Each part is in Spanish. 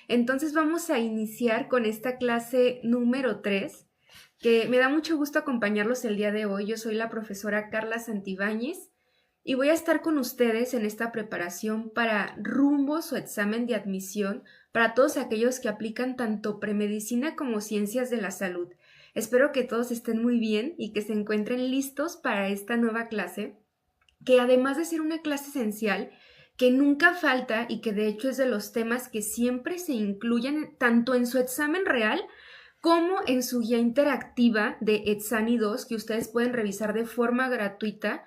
Entonces vamos a iniciar con esta clase número 3, que me da mucho gusto acompañarlos el día de hoy. Yo soy la profesora Carla Santibáñez y voy a estar con ustedes en esta preparación para rumbo su examen de admisión para todos aquellos que aplican tanto premedicina como ciencias de la salud. Espero que todos estén muy bien y que se encuentren listos para esta nueva clase, que además de ser una clase esencial, que nunca falta y que de hecho es de los temas que siempre se incluyen tanto en su examen real como en su guía interactiva de Etsani 2, que ustedes pueden revisar de forma gratuita.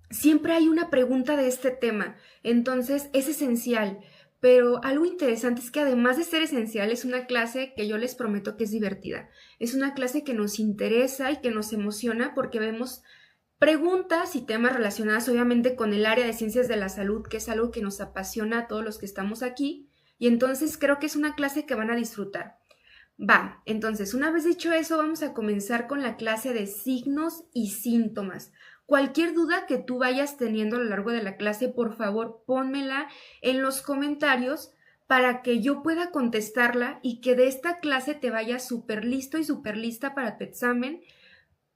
Siempre hay una pregunta de este tema, entonces es esencial. Pero algo interesante es que además de ser esencial, es una clase que yo les prometo que es divertida. Es una clase que nos interesa y que nos emociona porque vemos preguntas y temas relacionados obviamente con el área de ciencias de la salud, que es algo que nos apasiona a todos los que estamos aquí. Y entonces creo que es una clase que van a disfrutar. Va, entonces, una vez dicho eso, vamos a comenzar con la clase de signos y síntomas. Cualquier duda que tú vayas teniendo a lo largo de la clase, por favor, pónmela en los comentarios para que yo pueda contestarla y que de esta clase te vayas súper listo y súper lista para tu examen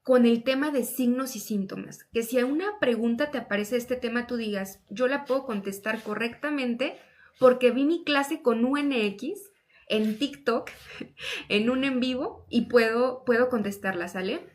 con el tema de signos y síntomas. Que si a una pregunta te aparece este tema, tú digas, yo la puedo contestar correctamente porque vi mi clase con UNX en TikTok, en un en vivo, y puedo contestarla, ¿sale?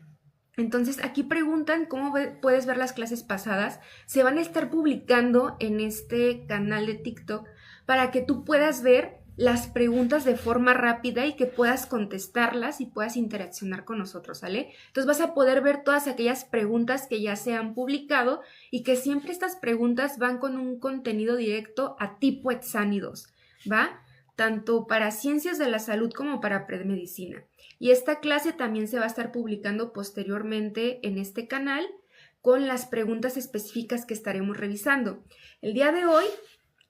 Entonces, aquí preguntan cómo puedes ver las clases pasadas. Se van a estar publicando en este canal de TikTok para que tú puedas ver las preguntas de forma rápida y que puedas contestarlas y puedas interaccionar con nosotros, ¿sale? Entonces vas a poder ver todas aquellas preguntas que ya se han publicado y que siempre estas preguntas van con un contenido directo a tipo Etsani 2, ¿va? Tanto para ciencias de la salud como para premedicina. Y esta clase también se va a estar publicando posteriormente en este canal con las preguntas específicas que estaremos revisando. El día de hoy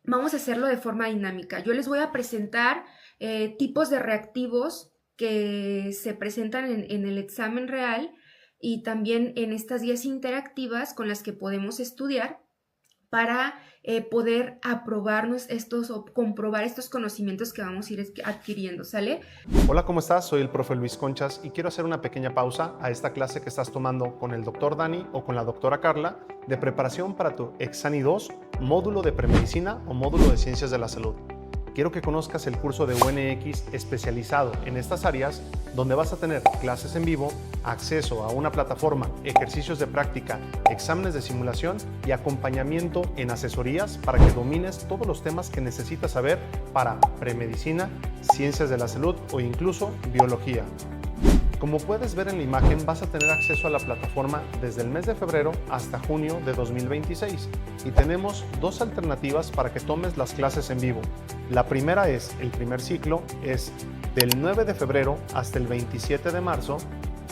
vamos a hacerlo de forma dinámica. Yo les voy a presentar tipos de reactivos que se presentan en el examen real y también en estas guías interactivas con las que podemos estudiar para poder aprobarnos estos o comprobar estos conocimientos que vamos a ir adquiriendo, ¿sale? Hola, ¿cómo estás? Soy el profe Luis Conchas y quiero hacer una pequeña pausa a esta clase que estás tomando con el doctor Dani o con la doctora Carla de preparación para tu Etsani 2, módulo de premedicina o módulo de ciencias de la salud. Quiero que conozcas el curso de UNX especializado en estas áreas, donde vas a tener clases en vivo, acceso a una plataforma, ejercicios de práctica, exámenes de simulación y acompañamiento en asesorías para que domines todos los temas que necesitas saber para premedicina, ciencias de la salud o incluso biología. Como puedes ver en la imagen, vas a tener acceso a la plataforma desde el mes de febrero hasta junio de 2026 y tenemos dos alternativas para que tomes las clases en vivo. La primera es, el primer ciclo es del 9 de febrero hasta el 27 de marzo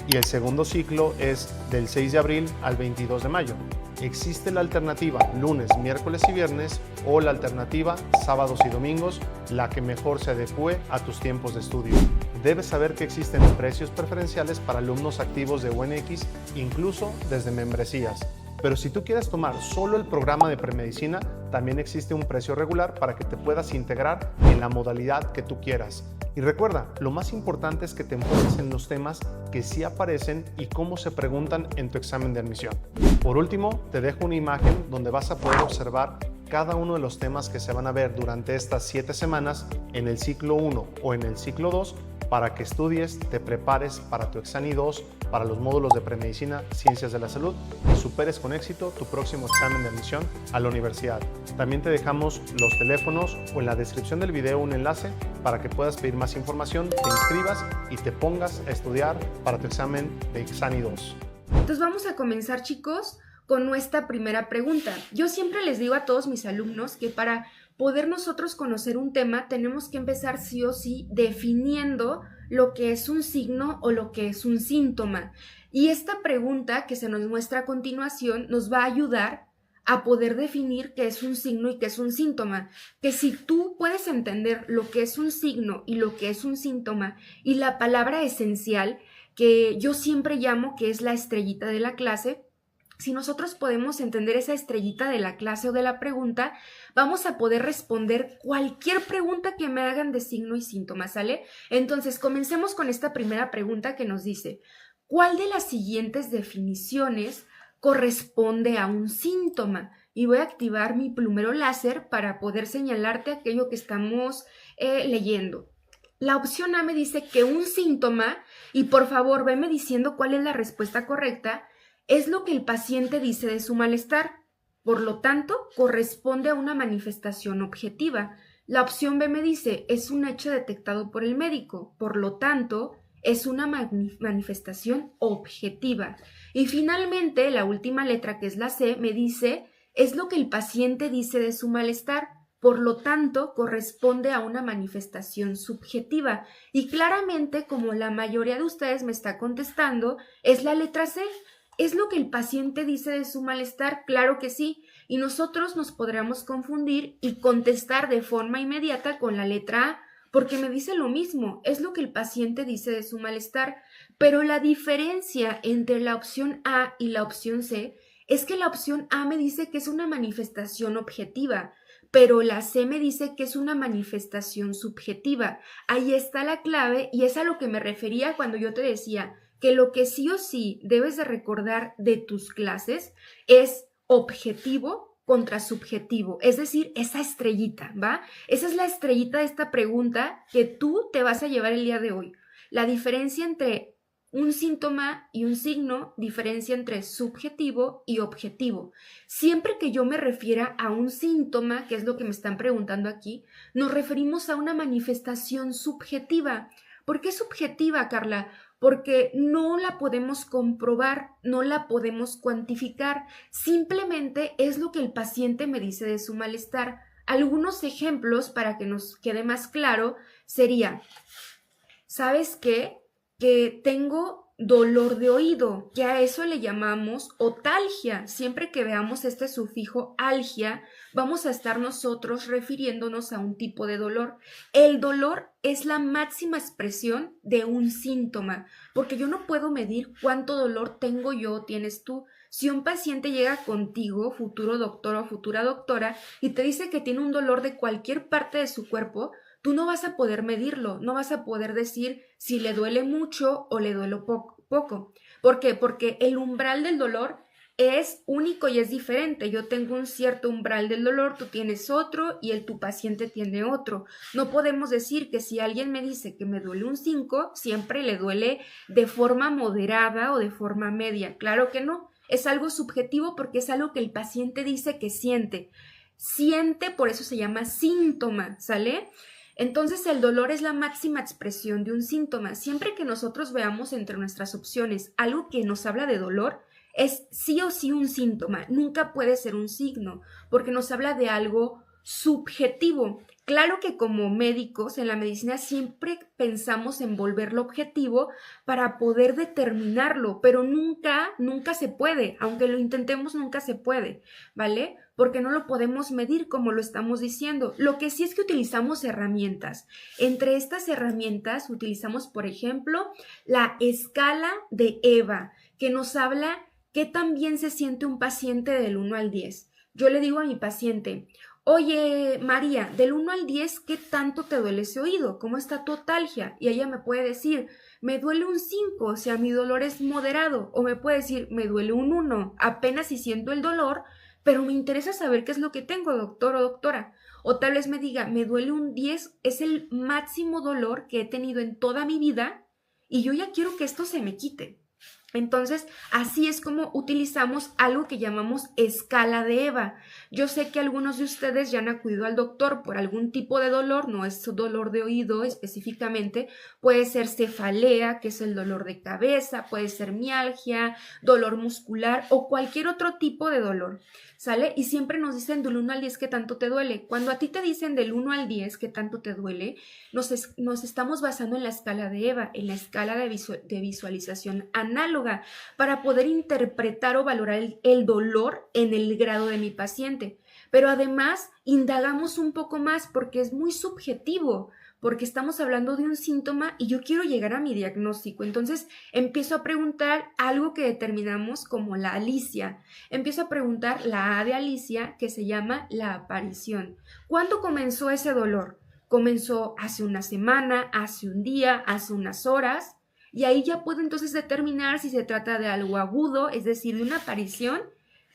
y el segundo ciclo es del 6 de abril al 22 de mayo. Existe la alternativa lunes, miércoles y viernes o la alternativa sábados y domingos, la que mejor se adecue a tus tiempos de estudio. Debes saber que existen precios preferenciales para alumnos activos de UNX, incluso desde membresías. Pero si tú quieres tomar solo el programa de premedicina, también existe un precio regular para que te puedas integrar en la modalidad que tú quieras. Y recuerda, lo más importante es que te enfoques en los temas que sí aparecen y cómo se preguntan en tu examen de admisión. Por último, te dejo una imagen donde vas a poder observar cada uno de los temas que se van a ver durante estas 7 semanas en el ciclo 1 o en el ciclo 2 para que estudies, te prepares para tu Etsani 2, para los módulos de premedicina, ciencias de la salud y superes con éxito tu próximo examen de admisión a la universidad. También te dejamos los teléfonos o en la descripción del video un enlace para que puedas pedir más información, te inscribas y te pongas a estudiar para tu examen de Etsani 2. Entonces vamos a comenzar, chicos, con nuestra primera pregunta. Yo siempre les digo a todos mis alumnos que para poder nosotros conocer un tema tenemos que empezar sí o sí definiendo lo que es un signo o lo que es un síntoma. Y esta pregunta que se nos muestra a continuación nos va a ayudar a poder definir qué es un signo y qué es un síntoma. Que si tú puedes entender lo que es un signo y lo que es un síntoma y la palabra esencial, que yo siempre llamo que es la estrellita de la clase, Si nosotros podemos entender esa estrellita de la clase o de la pregunta, vamos a poder responder cualquier pregunta que me hagan de signo y síntoma, ¿sale? Entonces, comencemos con esta primera pregunta que nos dice, ¿cuál de las siguientes definiciones corresponde a un síntoma? Y voy a activar mi plumero láser para poder señalarte aquello que estamos leyendo. La opción A me dice que un síntoma, y por favor, veme diciendo cuál es la respuesta correcta, es lo que el paciente dice de su malestar. Por lo tanto, corresponde a una manifestación objetiva. La opción B me dice, es un hecho detectado por el médico. Por lo tanto, es una manifestación objetiva. Y finalmente, la última letra, que es la C, me dice, es lo que el paciente dice de su malestar. Por lo tanto, corresponde a una manifestación subjetiva. Y claramente, como la mayoría de ustedes me está contestando, es la letra C. ¿Es lo que el paciente dice de su malestar? Claro que sí. Y nosotros nos podríamos confundir y contestar de forma inmediata con la letra A, porque me dice lo mismo. Es lo que el paciente dice de su malestar. Pero la diferencia entre la opción A y la opción C es que la opción A me dice que es una manifestación objetiva, pero la C me dice que es una manifestación subjetiva. Ahí está la clave y es a lo que me refería cuando yo te decía que lo que sí o sí debes de recordar de tus clases es objetivo contra subjetivo, es decir, esa estrellita, ¿va? Esa es la estrellita de esta pregunta que tú te vas a llevar el día de hoy. La diferencia entre un síntoma y un signo, diferencia entre subjetivo y objetivo. Siempre que yo me refiera a un síntoma, que es lo que me están preguntando aquí, nos referimos a una manifestación subjetiva. ¿Por qué subjetiva, Carla? Porque no la podemos comprobar, no la podemos cuantificar, simplemente es lo que el paciente me dice de su malestar. Algunos ejemplos para que nos quede más claro sería, ¿sabes qué? Que tengo dolor de oído, que a eso le llamamos otalgia. Siempre que veamos este sufijo algia, vamos a estar nosotros refiriéndonos a un tipo de dolor. El dolor es la máxima expresión de un síntoma, porque yo no puedo medir cuánto dolor tengo yo o tienes tú. Si un paciente llega contigo, futuro doctor o futura doctora, y te dice que tiene un dolor de cualquier parte de su cuerpo, tú no vas a poder medirlo, no vas a poder decir si le duele mucho o le duele poco. ¿Por qué? Porque el umbral del dolor es único y es diferente. Yo tengo un cierto umbral del dolor, tú tienes otro y tu paciente tiene otro. No podemos decir que si alguien me dice que me duele un 5, siempre le duele de forma moderada o de forma media. Claro que no. Es algo subjetivo porque es algo que el paciente dice que siente. Siente, por eso se llama síntoma, ¿sale? Entonces el dolor es la máxima expresión de un síntoma. Siempre que nosotros veamos entre nuestras opciones algo que nos habla de dolor, es sí o sí un síntoma, nunca puede ser un signo, porque nos habla de algo subjetivo. Claro que como médicos en la medicina siempre pensamos en volverlo objetivo para poder determinarlo, pero nunca se puede, aunque lo intentemos nunca se puede, ¿vale? Porque no lo podemos medir como lo estamos diciendo. Lo que sí es que utilizamos herramientas. Entre estas herramientas utilizamos, por ejemplo, la escala de EVA, que nos habla qué tan bien se siente un paciente del 1 al 10. Yo le digo a mi paciente, oye María, del 1 al 10, ¿qué tanto te duele ese oído? ¿Cómo está tu otalgia? Y ella me puede decir, me duele un 5, o sea, mi dolor es moderado. O me puede decir, me duele un 1, apenas si siento el dolor, pero me interesa saber qué es lo que tengo, doctor o doctora. O tal vez me diga, me duele un 10, es el máximo dolor que he tenido en toda mi vida y yo ya quiero que esto se me quite. Entonces, así es como utilizamos algo que llamamos escala de EVA. Yo sé que algunos de ustedes ya han acudido al doctor por algún tipo de dolor, no es dolor de oído específicamente, puede ser cefalea, que es el dolor de cabeza, puede ser mialgia, dolor muscular o cualquier otro tipo de dolor, ¿sale? Y siempre nos dicen del 1 al 10 qué tanto te duele. Cuando a ti te dicen del 1 al 10 qué tanto te duele, nos estamos basando en la escala de EVA, en la escala de visualización análoga, para poder interpretar o valorar el dolor en el grado de mi paciente. Pero además indagamos un poco más porque es muy subjetivo, porque estamos hablando de un síntoma y yo quiero llegar a mi diagnóstico. Entonces empiezo a preguntar algo que determinamos como la alicia. Empiezo a preguntar la A de Alicia, que se llama la aparición. ¿Cuándo comenzó ese dolor? Comenzó hace una semana, hace un día, hace unas horas, y ahí ya puedo entonces determinar si se trata de algo agudo, es decir, de una aparición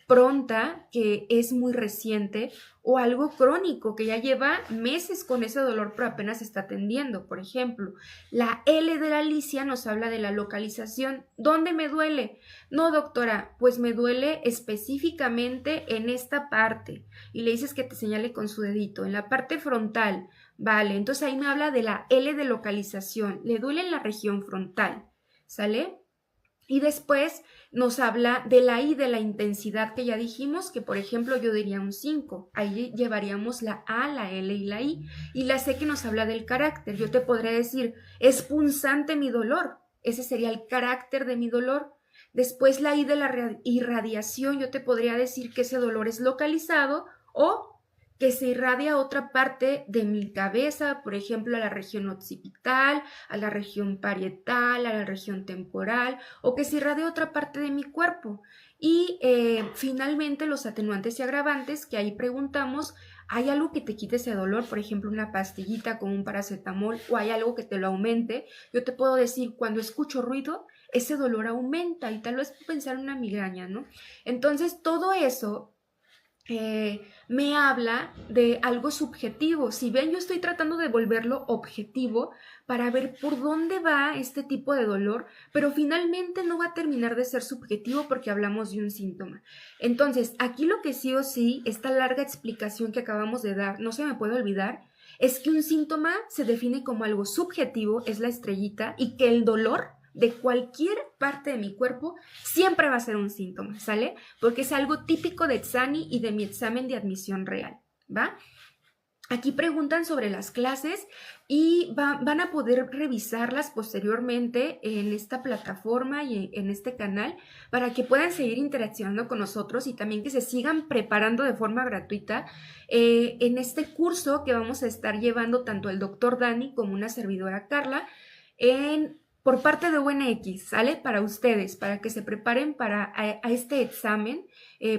pronta que es muy reciente, o algo crónico que ya lleva meses con ese dolor pero apenas está atendiendo. Por ejemplo, la L de la Alicia nos habla de la localización. ¿Dónde me duele? No, doctora, pues me duele específicamente en esta parte, y le dices que te señale con su dedito, en la parte frontal. Vale, entonces ahí me habla de la L de localización, le duele en la región frontal, ¿sale? Y después nos habla de la I, de la intensidad, que ya dijimos que, por ejemplo, yo diría un 5. Ahí llevaríamos la A, la L y la I. Y la C, que nos habla del carácter. Yo te podría decir, es punzante mi dolor. Ese sería el carácter de mi dolor. Después la I de la irradiación, yo te podría decir que ese dolor es localizado o que se irradia a otra parte de mi cabeza, por ejemplo, a la región occipital, a la región parietal, a la región temporal, o que se irradia a otra parte de mi cuerpo. Y finalmente los atenuantes y agravantes, que ahí preguntamos, ¿hay algo que te quite ese dolor? Por ejemplo, una pastillita como un paracetamol, o hay algo que te lo aumente. Yo te puedo decir, cuando escucho ruido, ese dolor aumenta, y tal vez pensar en una migraña, ¿no? Entonces, todo eso me habla de algo subjetivo. Si ven, yo estoy tratando de volverlo objetivo para ver por dónde va este tipo de dolor, pero finalmente no va a terminar de ser subjetivo porque hablamos de un síntoma. Entonces, aquí lo que sí o sí, esta larga explicación que acabamos de dar, no se me puede olvidar, es que un síntoma se define como algo subjetivo, es la estrellita, y que el dolor de cualquier parte de mi cuerpo siempre va a ser un síntoma, ¿sale? Porque es algo típico de Etsani y de mi examen de admisión real, ¿va? Aquí preguntan sobre las clases y van a poder revisarlas posteriormente en esta plataforma y en este canal para que puedan seguir interaccionando con nosotros y también que se sigan preparando de forma gratuita en este curso que vamos a estar llevando tanto el doctor Dani como una servidora Carla por parte de UNX, ¿sale? Para ustedes, para que se preparen para a este examen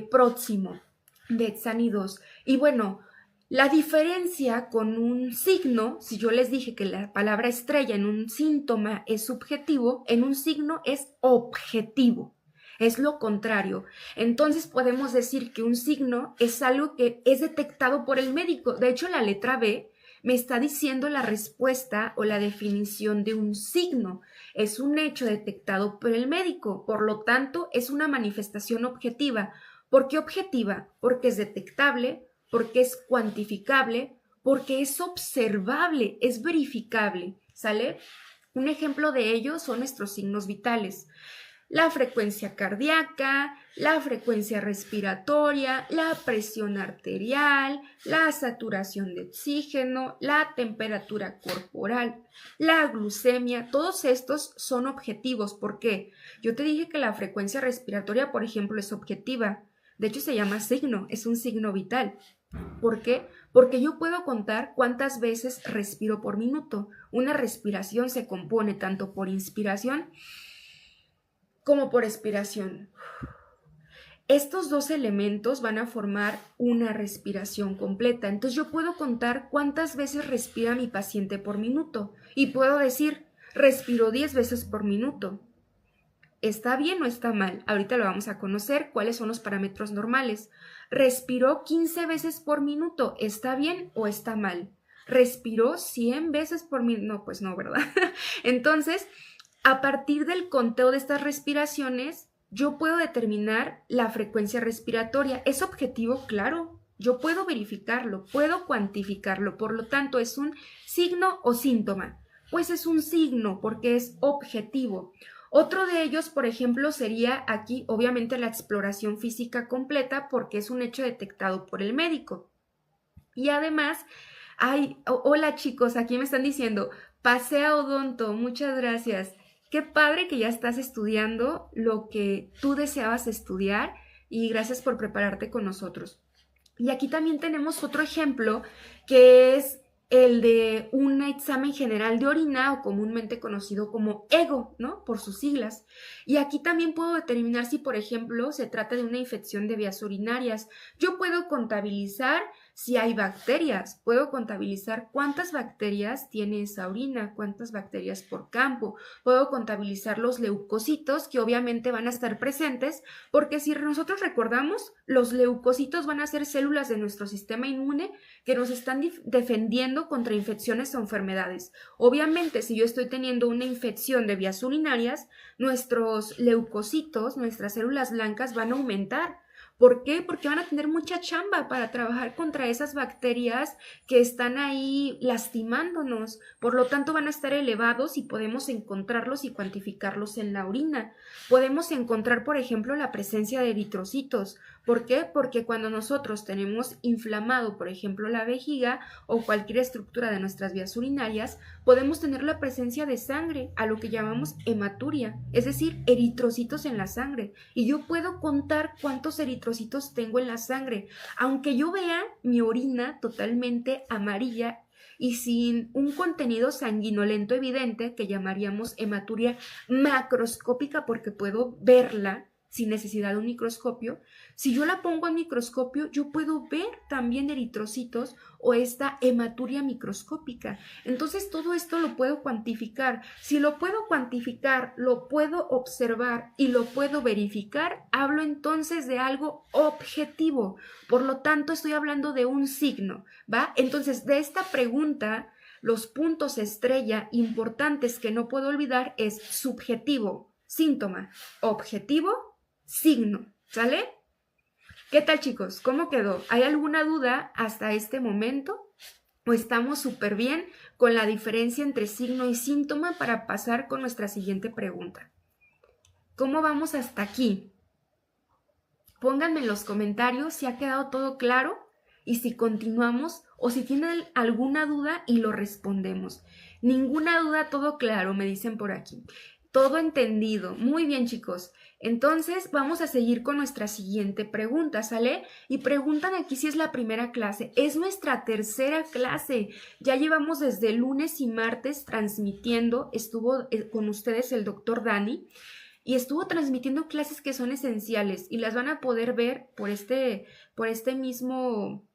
próximo de Etsani 2. Y bueno, la diferencia con un signo, si yo les dije que la palabra estrella en un síntoma es subjetivo, en un signo es objetivo. Es lo contrario. Entonces podemos decir que un signo es algo que es detectado por el médico. De hecho, la letra B me está diciendo la respuesta o la definición de un signo. Es un hecho detectado por el médico, por lo tanto, es una manifestación objetiva. ¿Por qué objetiva? Porque es detectable, porque es cuantificable, porque es observable, es verificable, ¿sale? Un ejemplo de ello son nuestros signos vitales. La frecuencia cardíaca, la frecuencia respiratoria, la presión arterial, la saturación de oxígeno, la temperatura corporal, la glucemia, todos estos son objetivos. ¿Por qué? Yo te dije que la frecuencia respiratoria, por ejemplo, es objetiva. De hecho, se llama signo, es un signo vital. ¿Por qué? Porque yo puedo contar cuántas veces respiro por minuto. Una respiración se compone tanto por inspiración como por expiración. Estos dos elementos van a formar una respiración completa. Entonces yo puedo contar cuántas veces respira mi paciente por minuto y puedo decir, respiro 10 veces por minuto. ¿Está bien o está mal? Ahorita lo vamos a conocer, cuáles son los parámetros normales. Respiró 15 veces por minuto. ¿Está bien o está mal? ¿Respiró 100 veces por minuto? No, pues no, ¿verdad? Entonces, a partir del conteo de estas respiraciones, yo puedo determinar la frecuencia respiratoria. ¿Es objetivo? Claro. Yo puedo verificarlo, puedo cuantificarlo. Por lo tanto, ¿es un signo o síntoma? Pues es un signo porque es objetivo. Otro de ellos, por ejemplo, sería aquí, obviamente, la exploración física completa porque es un hecho detectado por el médico. Y además, hola chicos, aquí me están diciendo, pasé a odonto, muchas gracias. Qué padre que ya estás estudiando lo que tú deseabas estudiar y gracias por prepararte con nosotros. Y aquí también tenemos otro ejemplo que es el de un examen general de orina o comúnmente conocido como EGO, ¿no? Por sus siglas. Y aquí también puedo determinar si, por ejemplo, se trata de una infección de vías urinarias. Yo puedo contabilizar si hay bacterias, puedo contabilizar cuántas bacterias tiene esa orina, cuántas bacterias por campo, puedo contabilizar los leucocitos que obviamente van a estar presentes, porque si nosotros recordamos, los leucocitos van a ser células de nuestro sistema inmune que nos están defendiendo contra infecciones o enfermedades. Obviamente, si yo estoy teniendo una infección de vías urinarias, nuestros leucocitos, nuestras células blancas van a aumentar. ¿Por qué? Porque van a tener mucha chamba para trabajar contra esas bacterias que están ahí lastimándonos. Por lo tanto, van a estar elevados y podemos encontrarlos y cuantificarlos en la orina. Podemos encontrar, por ejemplo, la presencia de eritrocitos. ¿Por qué? Porque cuando nosotros tenemos inflamado, por ejemplo, la vejiga o cualquier estructura de nuestras vías urinarias, podemos tener la presencia de sangre, a lo que llamamos hematuria, es decir, eritrocitos en la sangre. Y yo puedo contar cuántos eritrocitos tengo en la sangre, aunque yo vea mi orina totalmente amarilla y sin un contenido sanguinolento evidente, que llamaríamos hematuria macroscópica porque puedo verla sin necesidad de un microscopio. Si yo la pongo al microscopio, yo puedo ver también eritrocitos o esta hematuria microscópica. Entonces todo esto lo puedo cuantificar. Si lo puedo cuantificar, lo puedo observar y lo puedo verificar, hablo entonces de algo objetivo. Por lo tanto, estoy hablando de un signo, ¿va? Entonces, de esta pregunta, los puntos estrella importantes que no puedo olvidar es subjetivo, síntoma, objetivo, signo, ¿sale? ¿Qué tal, chicos? ¿Cómo quedó? ¿Hay alguna duda hasta este momento? ¿O estamos súper bien con la diferencia entre signo y síntoma para pasar con nuestra siguiente pregunta? ¿Cómo vamos hasta aquí? Pónganme en los comentarios si ha quedado todo claro y si continuamos o si tienen alguna duda y lo respondemos. Ninguna duda, todo claro, me dicen por aquí. Todo entendido. Muy bien, chicos. Entonces, vamos a seguir con nuestra siguiente pregunta, ¿sale? Y preguntan aquí si es la primera clase. Es nuestra tercera clase. Ya llevamos desde lunes y martes transmitiendo. Estuvo con ustedes el doctor Dani y estuvo transmitiendo clases que son esenciales y las van a poder ver por este mismo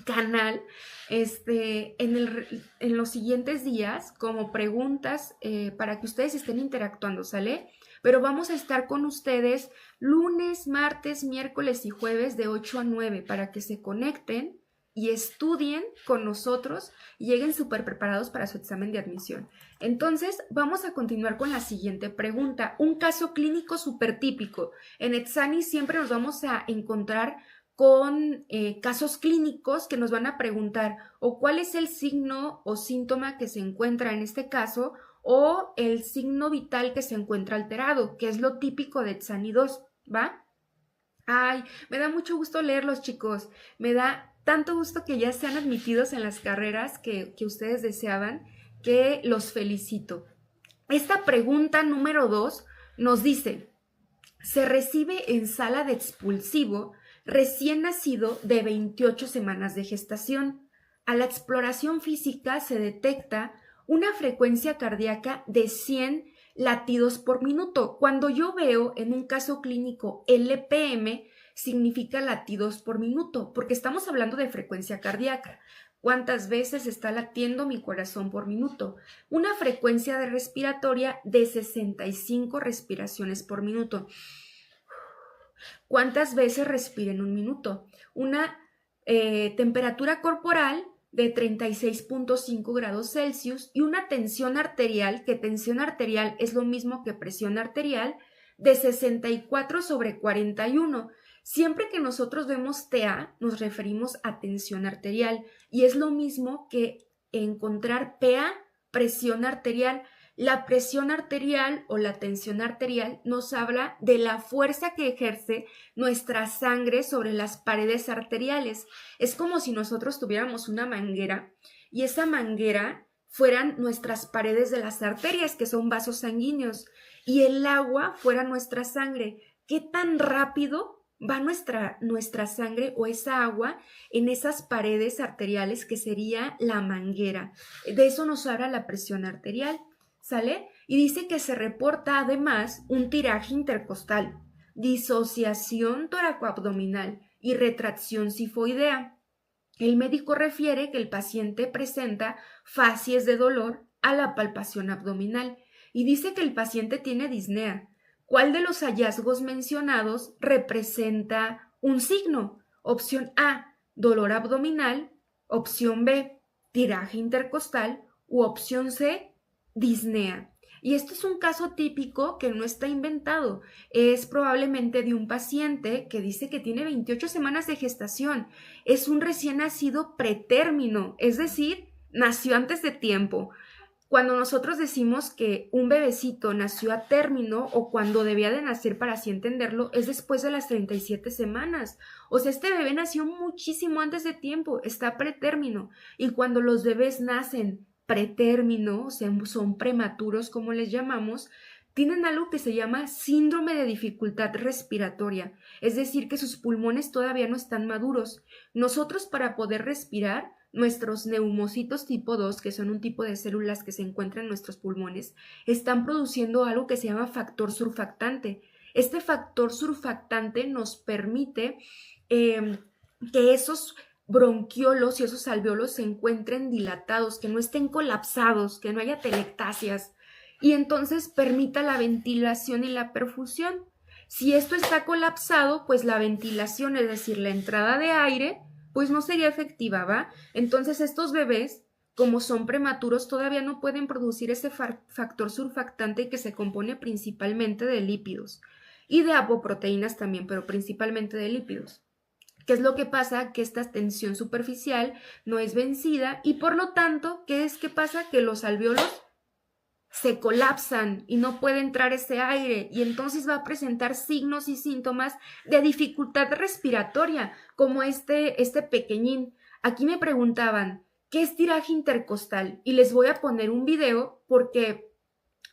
canal en los siguientes días como preguntas para que ustedes estén interactuando, ¿sale? Pero vamos a estar con ustedes lunes, martes, miércoles y jueves de 8 a 9 para que se conecten y estudien con nosotros y lleguen súper preparados para su examen de admisión. Entonces, vamos a continuar con la siguiente pregunta. Un caso clínico súper típico. En Etsani siempre nos vamos a encontrar con casos clínicos que nos van a preguntar o cuál es el signo o síntoma que se encuentra en este caso o el signo vital que se encuentra alterado, que es lo típico de Etsani 2, ¿va? Ay, me da mucho gusto leerlos, chicos. Me da tanto gusto que ya sean admitidos en las carreras que ustedes deseaban, que los felicito. Esta pregunta número 2 nos dice, se recibe en sala de expulsivo recién nacido de 28 semanas de gestación. A la exploración física se detecta una frecuencia cardíaca de 100 latidos por minuto. Cuando yo veo en un caso clínico LPM, significa latidos por minuto, porque estamos hablando de frecuencia cardíaca. ¿Cuántas veces está latiendo mi corazón por minuto? Una frecuencia de respiratoria de 65 respiraciones por minuto. ¿Cuántas veces respira en un minuto? Una temperatura corporal de 36.5 grados Celsius y una tensión arterial, que tensión arterial es lo mismo que presión arterial, de 64/41. Siempre que nosotros vemos TA, nos referimos a tensión arterial y es lo mismo que encontrar PA, presión arterial. La presión arterial o la tensión arterial nos habla de la fuerza que ejerce nuestra sangre sobre las paredes arteriales. Es como si nosotros tuviéramos una manguera y esa manguera fueran nuestras paredes de las arterias, que son vasos sanguíneos, y el agua fuera nuestra sangre. ¿Qué tan rápido va nuestra sangre o esa agua en esas paredes arteriales que sería la manguera. De eso nos habla la presión arterial, ¿sale? Y dice que se reporta además un tiraje intercostal, disociación toracoabdominal y retracción sifoidea. El médico refiere que el paciente presenta facies de dolor a la palpación abdominal y dice que el paciente tiene disnea. ¿Cuál de los hallazgos mencionados representa un signo? Opción A, dolor abdominal. Opción B, tiraje intercostal. U opción C, disnea. Y esto es un caso típico que no está inventado. Es probablemente de un paciente que dice que tiene 28 semanas de gestación. Es un recién nacido pretérmino, es decir, nació antes de tiempo. Cuando nosotros decimos que un bebecito nació a término o cuando debía de nacer para así entenderlo, es después de las 37 semanas. O sea, este bebé nació muchísimo antes de tiempo, está pretérmino. Y cuando los bebés nacen pretérmino, o sea, son prematuros como les llamamos, tienen algo que se llama síndrome de dificultad respiratoria, es decir, que sus pulmones todavía no están maduros. Nosotros para poder respirar, nuestros neumocitos tipo 2, que son un tipo de células que se encuentran en nuestros pulmones, están produciendo algo que se llama factor surfactante. Este factor surfactante nos permite que esos bronquiolos y esos alveolos se encuentren dilatados, que no estén colapsados, que no haya telectasias y entonces permita la ventilación y la perfusión. Si esto está colapsado, pues la ventilación, es decir, la entrada de aire, pues no sería efectiva, ¿va? Entonces estos bebés, como son prematuros, todavía no pueden producir ese factor surfactante que se compone principalmente de lípidos y de apoproteínas también, pero principalmente de lípidos. ¿Qué es lo que pasa? Que esta tensión superficial no es vencida y por lo tanto, ¿qué pasa? Que los alvéolos se colapsan y no puede entrar ese aire y entonces va a presentar signos y síntomas de dificultad respiratoria, como este pequeñín. Aquí me preguntaban, ¿qué es tiraje intercostal? Y les voy a poner un video porque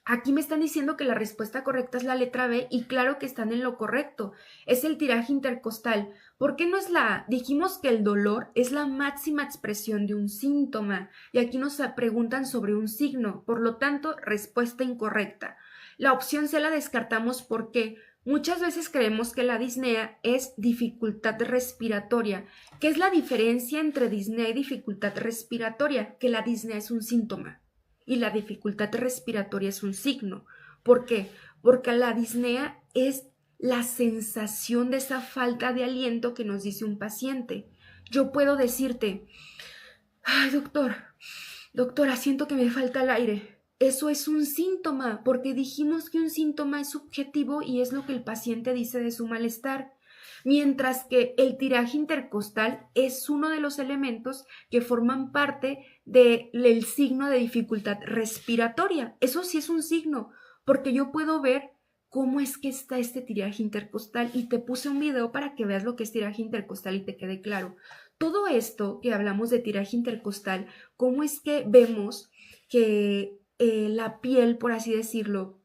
aquí me están diciendo que la respuesta correcta es la letra B y claro que están en lo correcto. Es el tiraje intercostal. ¿Por qué no es dijimos que el dolor es la máxima expresión de un síntoma y aquí nos preguntan sobre un signo. Por lo tanto, respuesta incorrecta. La opción C la descartamos porque muchas veces creemos que la disnea es dificultad respiratoria. ¿Qué es la diferencia entre disnea y dificultad respiratoria? Que la disnea es un síntoma y la dificultad respiratoria es un signo. ¿Por qué? Porque la disnea es la sensación de esa falta de aliento que nos dice un paciente. Yo puedo decirte, ay, doctora, siento que me falta el aire. Eso es un síntoma, porque dijimos que un síntoma es subjetivo y es lo que el paciente dice de su malestar. Mientras que el tiraje intercostal es uno de los elementos que forman parte del signo de dificultad respiratoria. Eso sí es un signo, porque yo puedo ver cómo es que está este tiraje intercostal y te puse un video para que veas lo que es tiraje intercostal y te quede claro. Todo esto que hablamos de tiraje intercostal, cómo es que vemos que la piel, por así decirlo,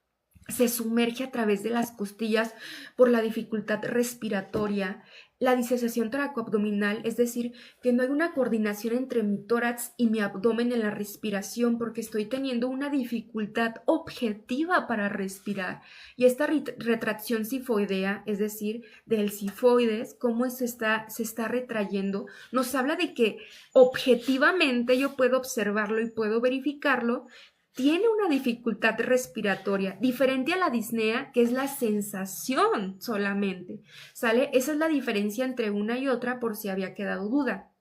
se sumerge a través de las costillas por la dificultad respiratoria, la disociación toracoabdominal, es decir, que no hay una coordinación entre mi tórax y mi abdomen en la respiración porque estoy teniendo una dificultad objetiva para respirar. Y esta retracción sifoidea, es decir, del sifoides, cómo se está retrayendo, nos habla de que objetivamente yo puedo observarlo y puedo verificarlo. Tiene una dificultad respiratoria, diferente a la disnea, que es la sensación solamente, ¿sale? Esa es la diferencia entre una y otra por si había quedado duda.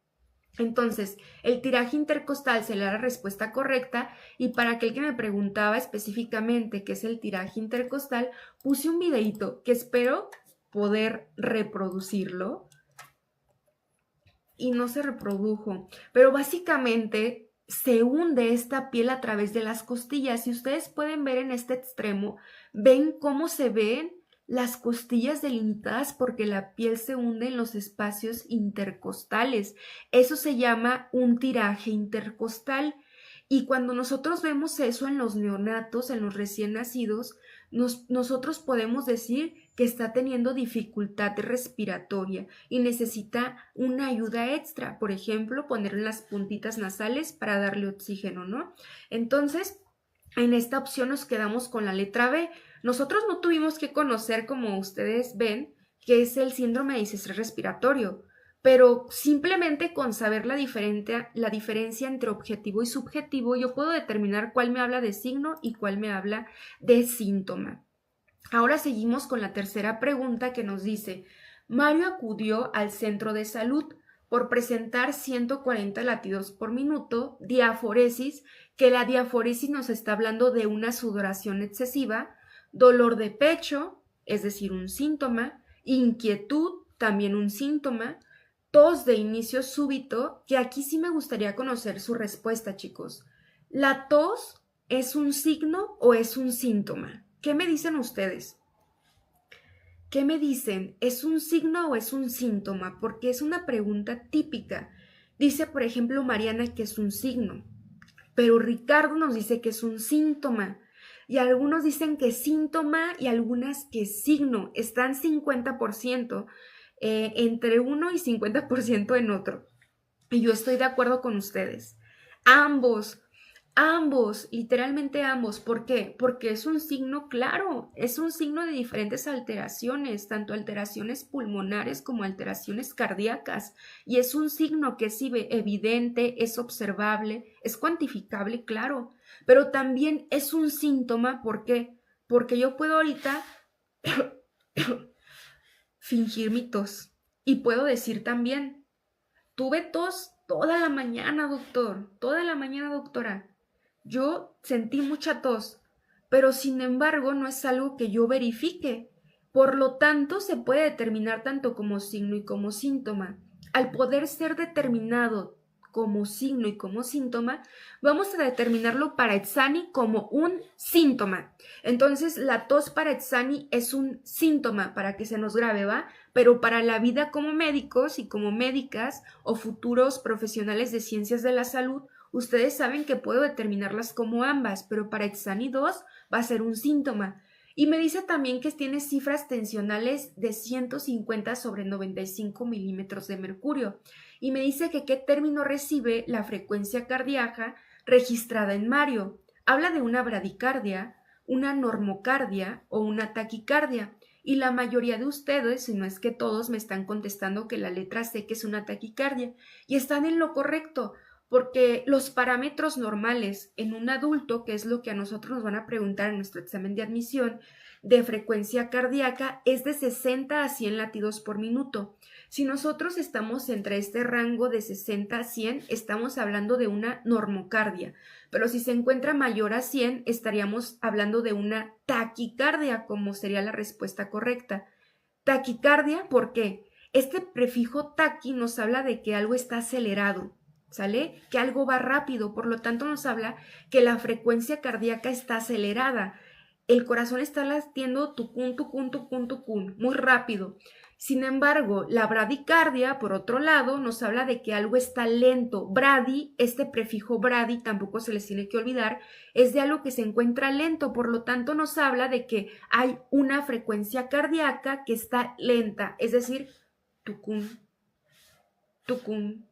Entonces, el tiraje intercostal se le da la respuesta correcta y para aquel que me preguntaba específicamente qué es el tiraje intercostal, puse un videíto que espero poder reproducirlo y no se reprodujo, pero básicamente se hunde esta piel a través de las costillas y ustedes pueden ver en este extremo, ven cómo se ven las costillas delimitadas porque la piel se hunde en los espacios intercostales. Eso se llama un tiraje intercostal Y cuando nosotros vemos eso en los neonatos, en los recién nacidos, nosotros podemos decir que está teniendo dificultad respiratoria y necesita una ayuda extra, por ejemplo, ponerle las puntitas nasales para darle oxígeno, ¿no? Entonces, en esta opción nos quedamos con la letra B. Nosotros no tuvimos que conocer, como ustedes ven, qué es el síndrome de distrés respiratorio, pero simplemente con saber la diferencia entre objetivo y subjetivo, yo puedo determinar cuál me habla de signo y cuál me habla de síntoma. Ahora seguimos con la tercera pregunta que nos dice: Mario acudió al centro de salud por presentar 140 latidos por minuto, diaforesis, que la diaforesis nos está hablando de una sudoración excesiva, dolor de pecho, es decir, un síntoma, inquietud, también un síntoma, tos de inicio súbito, que aquí sí me gustaría conocer su respuesta, chicos. ¿La tos es un signo o es un síntoma? ¿Qué me dicen ustedes? ¿Qué me dicen? ¿Es un signo o es un síntoma? Porque es una pregunta típica. Dice, por ejemplo, Mariana que es un signo, pero Ricardo nos dice que es un síntoma. Y algunos dicen que es síntoma y algunas que es signo. Están 50%. Entre uno y 50% en otro. Y yo estoy de acuerdo con ustedes. Ambos, literalmente ambos. ¿Por qué? Porque es un signo claro, es un signo de diferentes alteraciones, tanto alteraciones pulmonares como alteraciones cardíacas. Y es un signo que es evidente, es observable, es cuantificable, claro. Pero también es un síntoma, ¿por qué? Porque yo puedo ahorita fingir mi tos. Y puedo decir también, tuve tos toda la mañana, doctor, toda la mañana, doctora. Yo sentí mucha tos, pero sin embargo no es algo que yo verifique. Por lo tanto, se puede determinar tanto como signo y como síntoma. Al poder ser determinado como signo y como síntoma, vamos a determinarlo para Etsani como un síntoma. Entonces, la tos para Etsani es un síntoma, para que se nos grabe, ¿va? Pero para la vida como médicos y como médicas o futuros profesionales de ciencias de la salud, ustedes saben que puedo determinarlas como ambas, pero para Etsani 2 va a ser un síntoma. Y me dice también que tiene cifras tensionales de 150 sobre 95 milímetros de mercurio. Y me dice que qué término recibe la frecuencia cardíaca registrada en Mario. Habla de una bradicardia, una normocardia o una taquicardia. Y la mayoría de ustedes, si no es que todos, me están contestando que la letra C, que es una taquicardia. Y están en lo correcto, porque los parámetros normales en un adulto, que es lo que a nosotros nos van a preguntar en nuestro examen de admisión de frecuencia cardíaca, es de 60 a 100 latidos por minuto. Si nosotros estamos entre este rango de 60 a 100, estamos hablando de una normocardia, pero si se encuentra mayor a 100, estaríamos hablando de una taquicardia, como sería la respuesta correcta. Taquicardia, ¿por qué? Este prefijo taqui nos habla de que algo está acelerado, ¿sale? Que algo va rápido, por lo tanto nos habla que la frecuencia cardíaca está acelerada. El corazón está latiendo tucún, tucún, tucún, tucún, muy rápido. Sin embargo, la bradicardia, por otro lado, nos habla de que algo está lento. Bradi, este prefijo bradi, tampoco se les tiene que olvidar, es de algo que se encuentra lento, por lo tanto nos habla de que hay una frecuencia cardíaca que está lenta, es decir, tucún, tucún,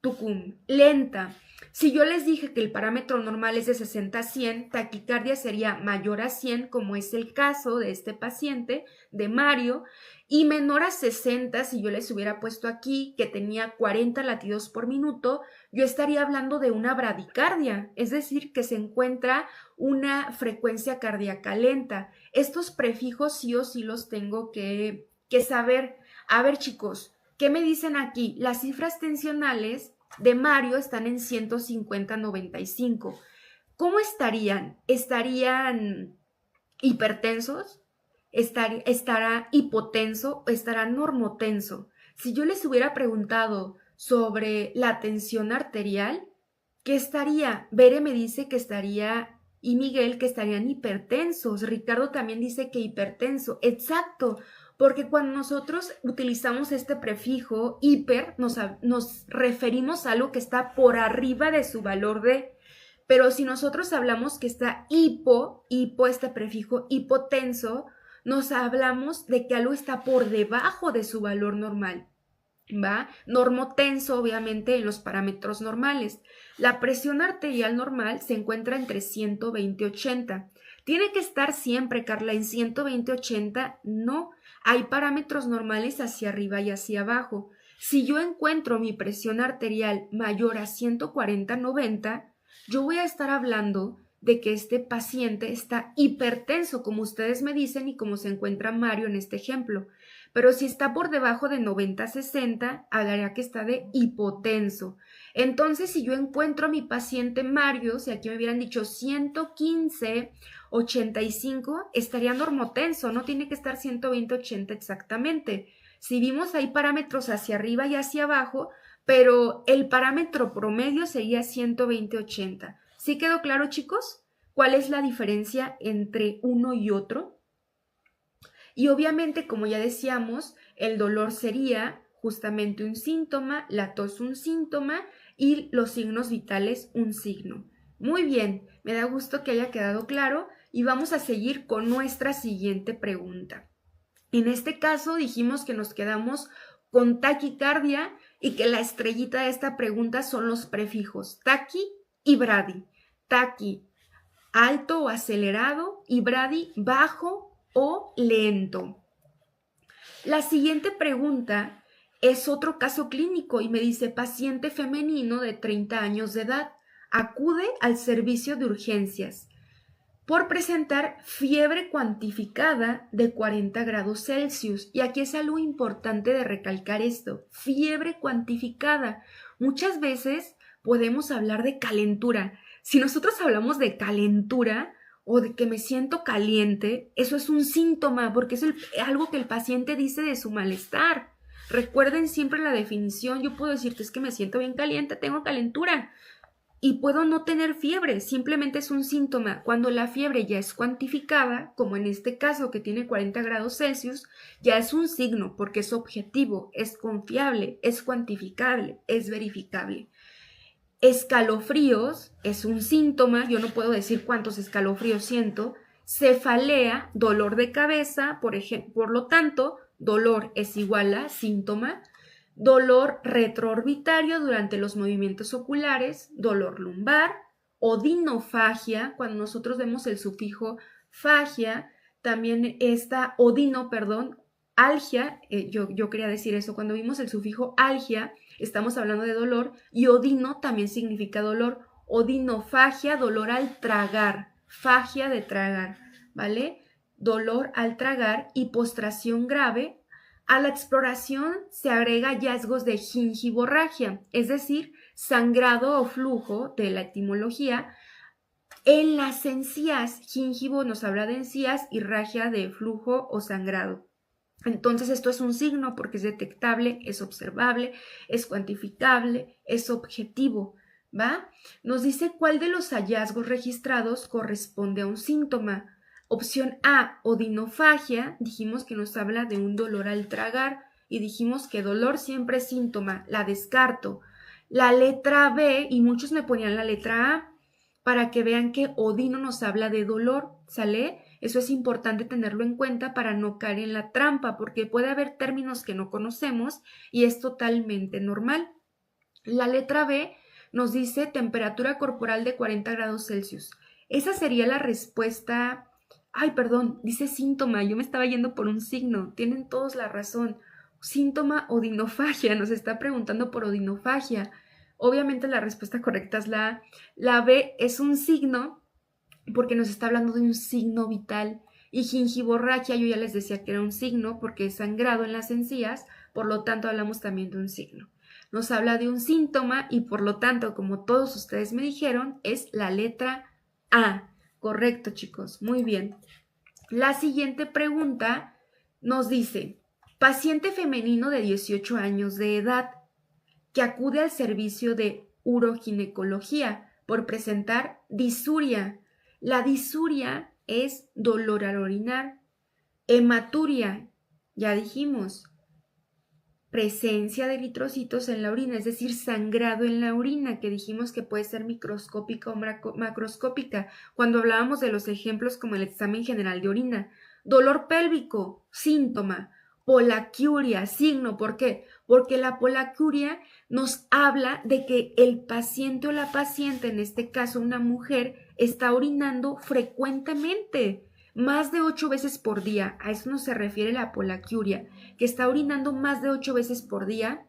tucún, lenta. Si yo les dije que el parámetro normal es de 60 a 100, taquicardia sería mayor a 100, como es el caso de este paciente, de Mario, y menor a 60, si yo les hubiera puesto aquí que tenía 40 latidos por minuto, yo estaría hablando de una bradicardia, es decir, que se encuentra una frecuencia cardíaca lenta. Estos prefijos sí o sí los tengo que saber. A ver, chicos, ¿qué me dicen aquí? Las cifras tensionales de Mario están en 150-95. ¿Cómo estarían? ¿Estarían hipertensos? ¿Estará hipotenso o estará normotenso? Si yo les hubiera preguntado sobre la tensión arterial, ¿qué estaría? Bere me dice que estaría, y Miguel que estarían hipertensos. Ricardo también dice que hipertenso. Exacto, porque cuando nosotros utilizamos este prefijo hiper, nos referimos a algo que está por arriba de su valor de Pero si nosotros hablamos que está hipo, este prefijo hipotenso, nos hablamos de que algo está por debajo de su valor normal, ¿va? Normotenso, obviamente, en los parámetros normales. La presión arterial normal se encuentra entre 120-80. ¿Tiene que estar siempre, Carla, en 120-80? No, hay parámetros normales hacia arriba y hacia abajo. Si yo encuentro mi presión arterial mayor a 140-90, yo voy a estar hablando de que este paciente está hipertenso, como ustedes me dicen y como se encuentra Mario en este ejemplo. Pero si está por debajo de 90-60, hablaría que está de hipotenso. Entonces, si yo encuentro a mi paciente Mario, si aquí me hubieran dicho 115-85, estaría normotenso, no tiene que estar 120-80 exactamente. Si vimos, hay parámetros hacia arriba y hacia abajo, pero el parámetro promedio sería 120-80. ¿Sí quedó claro, chicos? ¿Cuál es la diferencia entre uno y otro? Y obviamente, como ya decíamos, el dolor sería justamente un síntoma, la tos un síntoma y los signos vitales un signo. Muy bien, me da gusto que haya quedado claro y vamos a seguir con nuestra siguiente pregunta. En este caso dijimos que nos quedamos con taquicardia y que la estrellita de esta pregunta son los prefijos taqui y bradi. Taqui, alto o acelerado, y bradi, bajo o lento. La siguiente pregunta es otro caso clínico y me dice paciente femenino de 30 años de edad, acude al servicio de urgencias por presentar fiebre cuantificada de 40 grados Celsius. Y aquí es algo importante de recalcar esto, fiebre cuantificada. Muchas veces podemos hablar de calentura. Si nosotros hablamos de calentura o de que me siento caliente, eso es un síntoma porque es algo que el paciente dice de su malestar. Recuerden siempre la definición, yo puedo decirte es que me siento bien caliente, tengo calentura. Y puedo no tener fiebre, simplemente es un síntoma. Cuando la fiebre ya es cuantificada, como en este caso que tiene 40 grados Celsius, ya es un signo porque es objetivo, es confiable, es cuantificable, es verificable. Escalofríos es un síntoma, yo no puedo decir cuántos escalofríos siento. Cefalea, dolor de cabeza, por lo tanto, dolor es igual a síntoma. Dolor retroorbitario durante los movimientos oculares, dolor lumbar, odinofagia, cuando nosotros vemos el sufijo fagia, también está algia, yo quería decir eso, cuando vimos el sufijo algia, estamos hablando de dolor, y odino también significa dolor, odinofagia, dolor al tragar, fagia de tragar, ¿vale? Dolor al tragar y postración grave. A la exploración se agrega hallazgos de gingivorragia, es decir, sangrado o flujo de la etimología en las encías. Gingivo nos habla de encías y ragia de flujo o sangrado. Entonces esto es un signo porque es detectable, es observable, es cuantificable, es objetivo, ¿va? Nos dice cuál de los hallazgos registrados corresponde a un síntoma. Opción A, odinofagia, dijimos que nos habla de un dolor al tragar y dijimos que dolor siempre es síntoma, la descarto. La letra B, y muchos me ponían la letra A, para que vean que odino nos habla de dolor, ¿sale? Eso es importante tenerlo en cuenta para no caer en la trampa, porque puede haber términos que no conocemos y es totalmente normal. La letra B nos dice temperatura corporal de 40 grados Celsius. Esa sería la respuesta. Ay, perdón, dice síntoma, yo me estaba yendo por un signo, tienen todos la razón. Síntoma odinofagia, nos está preguntando por odinofagia. Obviamente la respuesta correcta es la A. La B es un signo porque nos está hablando de un signo vital. Y gingivorragia, yo ya les decía que era un signo porque es sangrado en las encías, por lo tanto hablamos también de un signo. Nos habla de un síntoma y por lo tanto, como todos ustedes me dijeron, es la letra A. Correcto, chicos, muy bien. La siguiente pregunta nos dice, paciente femenino de 18 años de edad que acude al servicio de uroginecología por presentar disuria. La disuria es dolor al orinar. Hematuria, ya dijimos. presencia de eritrocitos en la orina, es decir, sangrado en la orina, que dijimos que puede ser microscópica o macroscópica, cuando hablábamos de los ejemplos como el examen general de orina. Dolor pélvico, síntoma. Polaquiuria, signo. ¿Por qué? Porque la polaquiuria nos habla de que el paciente o la paciente, en este caso una mujer, está orinando frecuentemente, más de 8 veces por día. A eso no se refiere la polaquiuria, que está orinando más de 8 veces por día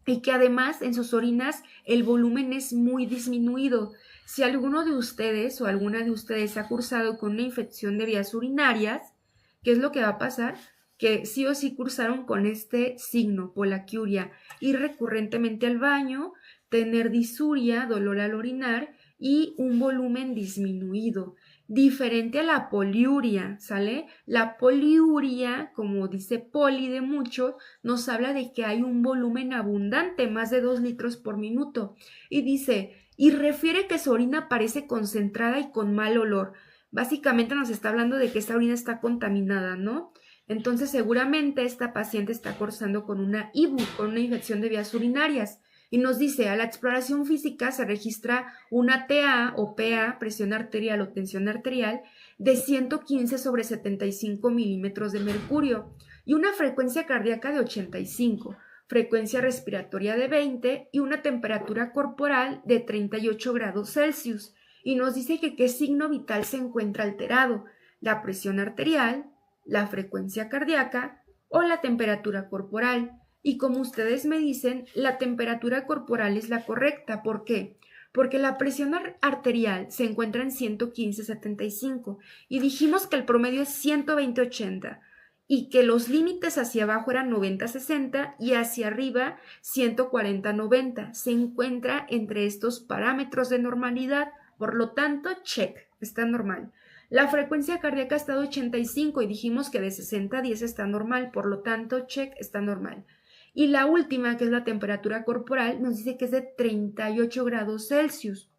y que además en sus orinas el volumen es muy disminuido. Si alguno de ustedes o alguna de ustedes ha cursado con una infección de vías urinarias, ¿qué es lo que va a pasar? Que sí o sí cursaron con este signo, polaquiuria, ir recurrentemente al baño, tener disuria, dolor al orinar y un volumen disminuido. Diferente a la poliuria, ¿sale? La poliuria, como dice poli de mucho, nos habla de que hay un volumen abundante, más de 2 litros por minuto. Y dice, y refiere que su orina parece concentrada y con mal olor. Básicamente nos está hablando de que esta orina está contaminada, ¿no? Entonces seguramente esta paciente está cursando con una IBU, con una infección de vías urinarias. Y nos dice, a la exploración física se registra una TA o PA, presión arterial o tensión arterial, de 115/75 milímetros de mercurio y una frecuencia cardíaca de 85, frecuencia respiratoria de 20 y una temperatura corporal de 38 grados Celsius. Y nos dice que qué signo vital se encuentra alterado, la presión arterial, la frecuencia cardíaca o la temperatura corporal. Y como ustedes me dicen, la temperatura corporal es la correcta. ¿Por qué? Porque la presión arterial se encuentra en 115/75 y dijimos que el promedio es 120/80 y que los límites hacia abajo eran 90/60 y hacia arriba 140/90. Se encuentra entre estos parámetros de normalidad, por lo tanto, check, está normal. La frecuencia cardíaca está de 85 y dijimos que de 60 a 10 está normal, por lo tanto, check, está normal. Y la última, que es la temperatura corporal, nos dice que es de 38 grados Celsius.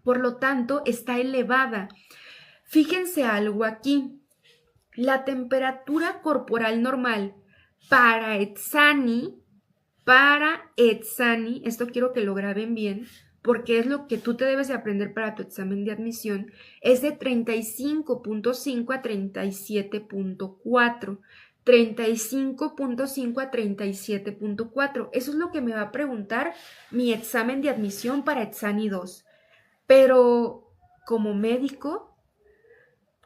Por lo tanto, está elevada. Fíjense algo aquí. La temperatura corporal normal para Etsani, esto quiero que lo graben bien, porque es lo que tú te debes de aprender para tu examen de admisión, es de 35.5 a 37.4. 35.5 a 37.4. Eso es lo que me va a preguntar mi examen de admisión para Etsani 2. Pero como médico,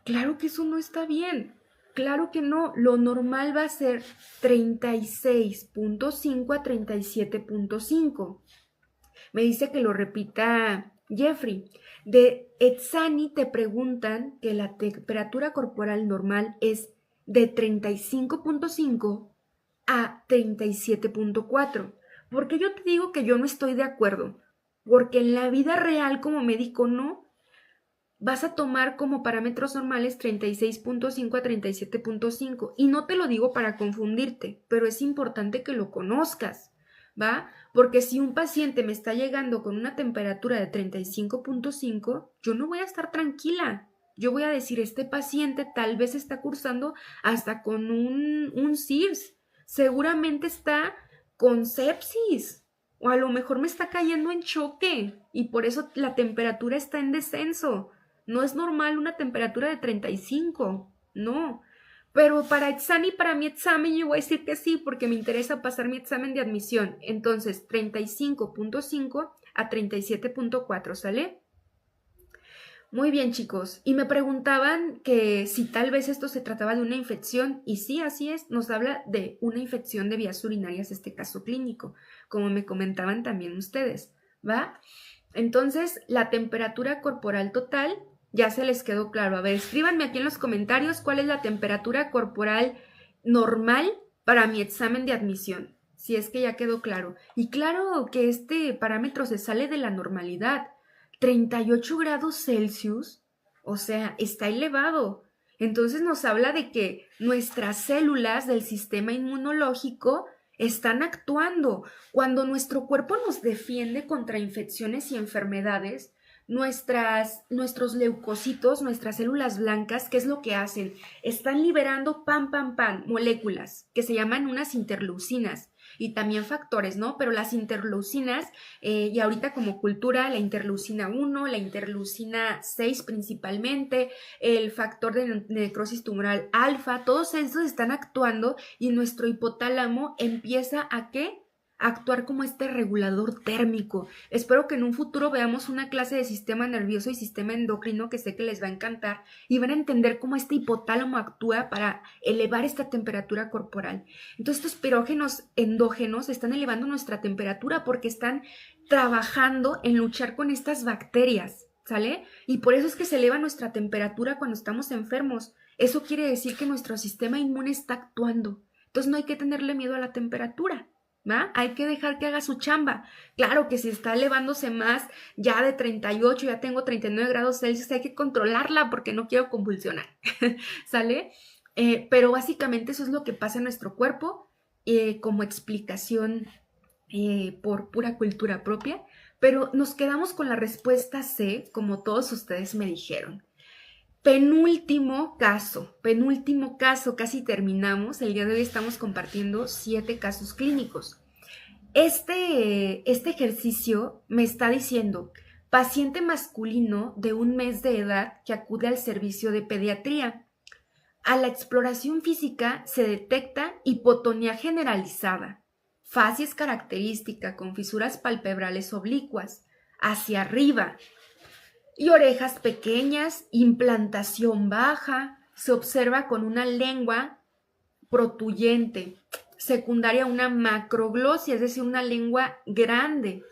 claro que eso no está bien. Claro que no. Lo normal va a ser 36.5 a 37.5. Me dice que lo repita Jeffrey. De Etsani te preguntan que la temperatura corporal normal es de 35.5 a 37.4. ¿Por qué yo te digo que yo no estoy de acuerdo? Porque en la vida real como médico no. Vas a tomar como parámetros normales 36.5 a 37.5. Y no te lo digo para confundirte, pero es importante que lo conozcas, ¿va? Porque si un paciente me está llegando con una temperatura de 35.5, yo no voy a estar tranquila. Yo voy a decir, este paciente tal vez está cursando hasta con un SIRS. Seguramente está con sepsis. O a lo mejor me está cayendo en choque. Y por eso la temperatura está en descenso. No es normal una temperatura de 35. No. Pero para Etsani, para mi examen, yo voy a decir que sí, porque me interesa pasar mi examen de admisión. Entonces, 35.5 a 37.4, ¿sale? Muy bien, chicos. Y me preguntaban que si tal vez esto se trataba de una infección. Y sí, así es. Nos habla de una infección de vías urinarias, este caso clínico, como me comentaban también ustedes, ¿va? Entonces, la temperatura corporal total ya se les quedó claro. A ver, escríbanme aquí en los comentarios cuál es la temperatura corporal normal para mi examen de admisión, si es que ya quedó claro. Y claro que este parámetro se sale de la normalidad. 38 grados Celsius, o sea, está elevado. Entonces nos habla de que nuestras células del sistema inmunológico están actuando. Cuando nuestro cuerpo nos defiende contra infecciones y enfermedades, nuestros leucocitos, nuestras células blancas, ¿qué es lo que hacen? Están liberando moléculas que se llaman unas interleucinas. y también factores, ¿no? Pero las interleucinas, y ahorita como cultura, la interleucina 1, la interleucina 6 principalmente, el factor de necrosis tumoral alfa, todos estos están actuando y nuestro hipotálamo empieza a ¿qué? Actuar como este regulador térmico. Espero que en un futuro veamos una clase de sistema nervioso y sistema endocrino que sé que les va a encantar y van a entender cómo este hipotálamo actúa para elevar esta temperatura corporal. Entonces estos pirógenos endógenos están elevando nuestra temperatura porque están trabajando en luchar con estas bacterias, ¿sale? Y por eso es que se eleva nuestra temperatura cuando estamos enfermos. Eso quiere decir que nuestro sistema inmune está actuando. Entonces no hay que tenerle miedo a la temperatura, ¿va? Hay que dejar que haga su chamba. Claro que si está elevándose más, ya de 38, ya tengo 39 grados Celsius, hay que controlarla porque no quiero convulsionar, ¿sale? Pero básicamente eso es lo que pasa en nuestro cuerpo, como explicación por pura cultura propia, pero nos quedamos con la respuesta C, como todos ustedes me dijeron. Penúltimo caso, casi terminamos. El día de hoy estamos compartiendo 7 casos clínicos. Este ejercicio me está diciendo, paciente masculino de 1 mes de edad que acude al servicio de pediatría. A la exploración física se detecta hipotonía generalizada, facies característica con fisuras palpebrales oblicuas, hacia arriba, y orejas pequeñas, implantación baja, se observa con una lengua protuyente, secundaria una macroglosia, es decir, una lengua grande,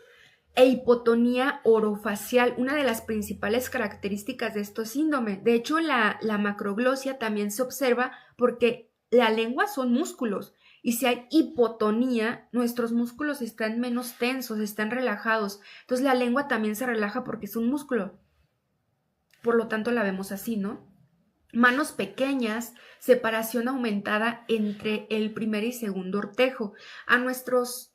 e hipotonía orofacial, una de las principales características de este síndrome. De hecho, la macroglosia también se observa porque la lengua son músculos, y si hay hipotonía, nuestros músculos están menos tensos, están relajados. Entonces la lengua también se relaja porque es un músculo. Por lo tanto la vemos así, ¿no? Manos pequeñas, separación aumentada entre el primer y segundo ortejo. A nuestras